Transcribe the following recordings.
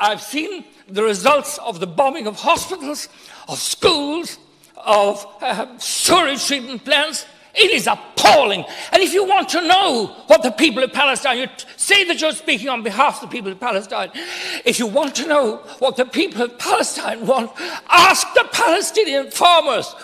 I've seen the results of the bombing of hospitals, of schools, of sewage treatment plants. It is appalling. And if you want to know what the people of Palestine, you say that you're speaking on behalf of the people of Palestine. If you want to know what the people of Palestine want, ask the Palestinian farmers.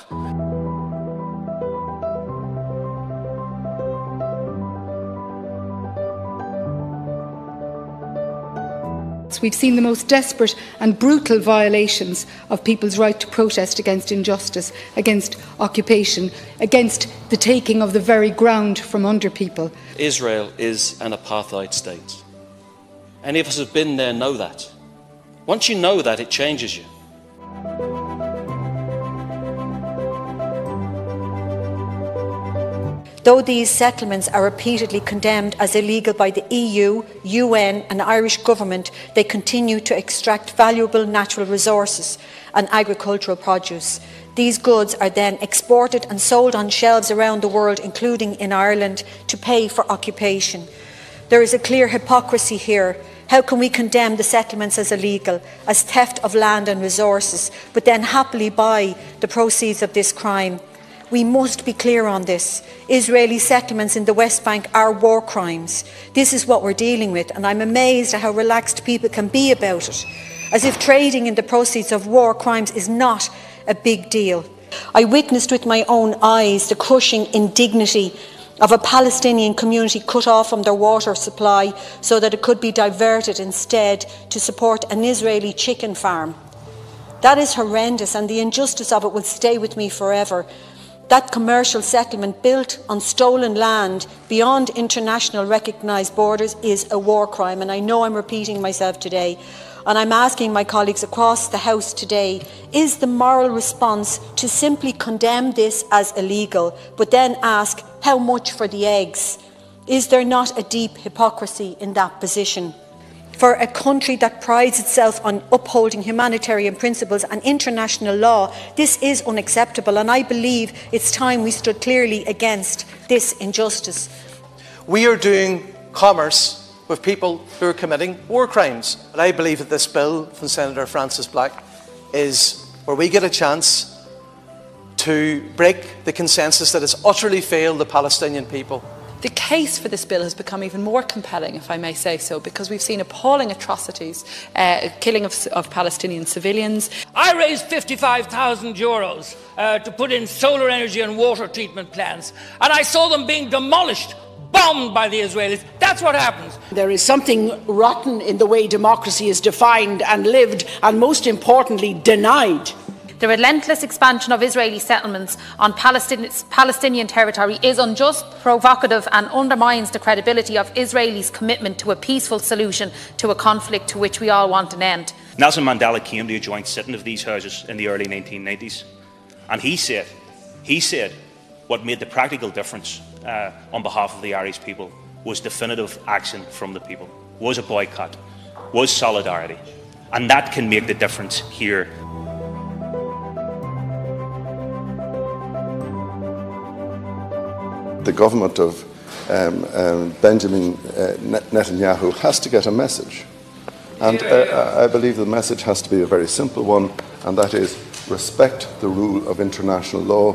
We've seen the most desperate and brutal violations of people's right to protest against injustice, against occupation, against the taking of the very ground from under people. Israel is an apartheid state. Any of us who have been there know that. Once you know that, it changes you. Though these settlements are repeatedly condemned as illegal by the EU, UN and Irish government, they continue to extract valuable natural resources and agricultural produce. These goods are then exported and sold on shelves around the world, including in Ireland, to pay for occupation. There is a clear hypocrisy here. How can we condemn the settlements as illegal, as theft of land and resources, but then happily buy the proceeds of this crime? We must be clear on this. Israeli settlements in the West Bank are war crimes. This is what we're dealing with, and I'm amazed at how relaxed people can be about it, as if trading in the proceeds of war crimes is not a big deal. I witnessed with my own eyes the crushing indignity of a Palestinian community cut off from their water supply so that it could be diverted instead to support an Israeli chicken farm. That is horrendous, and the injustice of it will stay with me forever. That commercial settlement built on stolen land beyond international recognised borders is a war crime, and I know I'm repeating myself today. And I'm asking my colleagues across the House today, is the moral response to simply condemn this as illegal, but then ask how much for the eggs? Is there not a deep hypocrisy in that position? For a country that prides itself on upholding humanitarian principles and international law, this is unacceptable, and I believe it's time we stood clearly against this injustice. We are doing commerce with people who are committing war crimes. And I believe that this bill from Senator Francis Black is where we get a chance to break the consensus that has utterly failed the Palestinian people. The case for this bill has become even more compelling, if I may say so, because we've seen appalling atrocities, killing of Palestinian civilians. I raised €55,000 to put in solar energy and water treatment plants, and I saw them being demolished, bombed by the Israelis. That's what happens. There is something rotten in the way democracy is defined and lived, and most importantly, denied. The relentless expansion of Israeli settlements on Palestinian territory is unjust, provocative and undermines the credibility of Israelis' commitment to a peaceful solution to a conflict to which we all want an end. Nelson Mandela came to a joint sitting of these houses in the early 1990s, and he said what made the practical difference on behalf of the Irish people was definitive action from the people, was a boycott, was solidarity, and that can make the difference here. The government of Benjamin Netanyahu has to get a message. And I believe the message has to be a very simple one, and that is respect the rule of international law.